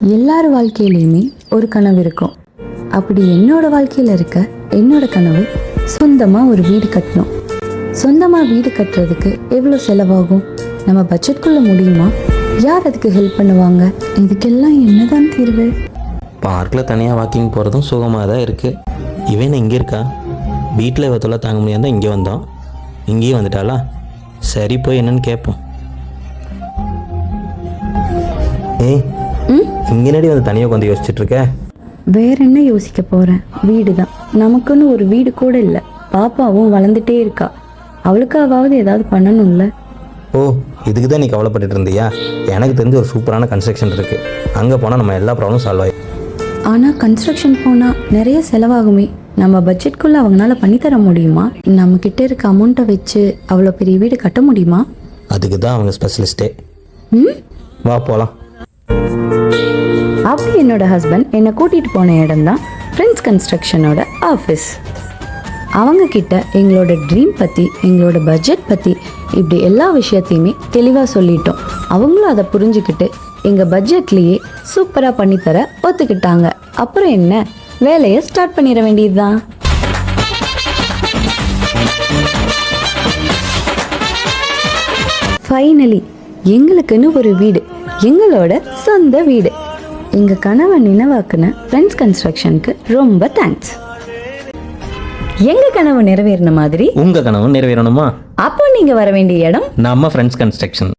எல்லார் வாழ்க்கையிலையுமே ஒரு கனவு இருக்கும். அப்படி என்னோட வாழ்க்கையில் இருக்க என்னோட கனவு சொந்தமாக ஒரு வீடு கட்டணும். சொந்தமாக வீடு கட்டுறதுக்கு எவ்வளோ செலவாகும்? நம்ம பட்ஜெட்குள்ளே முடியுமா? யார் அதுக்கு ஹெல்ப் பண்ணுவாங்க? இதுக்கெல்லாம் என்னதான் தீர்வு? பார்க்கில் தனியாக வாக்கிங் போகிறதும் சுகமாக தான் இருக்குது. இவன் இங்கே இருக்கா? வீட்டில் இவத்தெல்லாம் தாங்க முடியாது தான் இங்கே வந்தோம். இங்கேயும் வந்துட்டாளா? சரி, போய் என்னன்னு கேட்போம். ஏய், இங்கே நடி வந்து தனியாக உட்காந்து யோசிச்சுட்டு இருக்க? வேற என்ன யோசிக்க போகிறேன்? வீடு தான். நமக்குன்னு ஒரு வீடு கூட இல்லை. பாப்பாவும் வளர்ந்துட்டே இருக்கா. அவளுக்காவது ஏதாவது பண்ணணும்ல. ஓ, இதுக்கு தான் நீ கவலைப்பட்டுட்டு இருந்தியா? எனக்கு தெரிஞ்ச ஒரு சூப்பரான கன்ஸ்ட்ரக்ஷன் இருக்குது. அங்கே போனால் நம்ம எல்லா ப்ராப்ளமும் சால்வ் ஆகிடும். ஆனால் கன்ஸ்ட்ரக்ஷன் போனால் நிறைய செலவாகுமே. நம்ம பட்ஜெட்குள்ளே அவங்களால பண்ணித்தர முடியுமா? நம்மக்கிட்ட இருக்க அமௌண்ட்டை வச்சு அவ்வளோ பெரிய வீடு கட்ட முடியுமா? அதுக்கு தான் அவங்க ஸ்பெஷலிஸ்ட்டே. வா போகலாம். அப்படி என்னோட ஹஸ்பண்ட் என்னை கூட்டிகிட்டு போன இடம் தான் ஃப்ரெண்ட்ஸ் கன்ஸ்ட்ரக்ஷனோட ஆஃபீஸ். அவங்க கிட்ட எங்களோட ட்ரீம் பற்றி, எங்களோட பட்ஜெட் பற்றி, இப்படி எல்லா விஷயத்தையுமே தெளிவாக சொல்லிட்டோம். அவங்களும் அதை புரிஞ்சுக்கிட்டு எங்கள் பட்ஜெட்லேயே சூப்பராக பண்ணித்தர ஒத்துக்கிட்டாங்க. அப்புறம் என்ன, வேலையை ஸ்டார்ட் பண்ணிட வேண்டியது தான். ஃபைனலி எங்களுக்குன்னு ஒரு வீடு, எங்களோட சொந்த வீடு. எங்கள் கனவை நினைவாக்குன ஃப்ரெண்ட்ஸ் கன்ஸ்ட்ரக்ஷனுக்கு ரொம்ப தேங்க்ஸ். எங்கள் கனவு நிறைவேறின மாதிரி உங்கள் கனவு நிறைவேறணுமா? அப்போ நீங்கள் வர வேண்டிய இடம் நம்ம ஃப்ரெண்ட்ஸ் கன்ஸ்ட்ரக்ஷன்.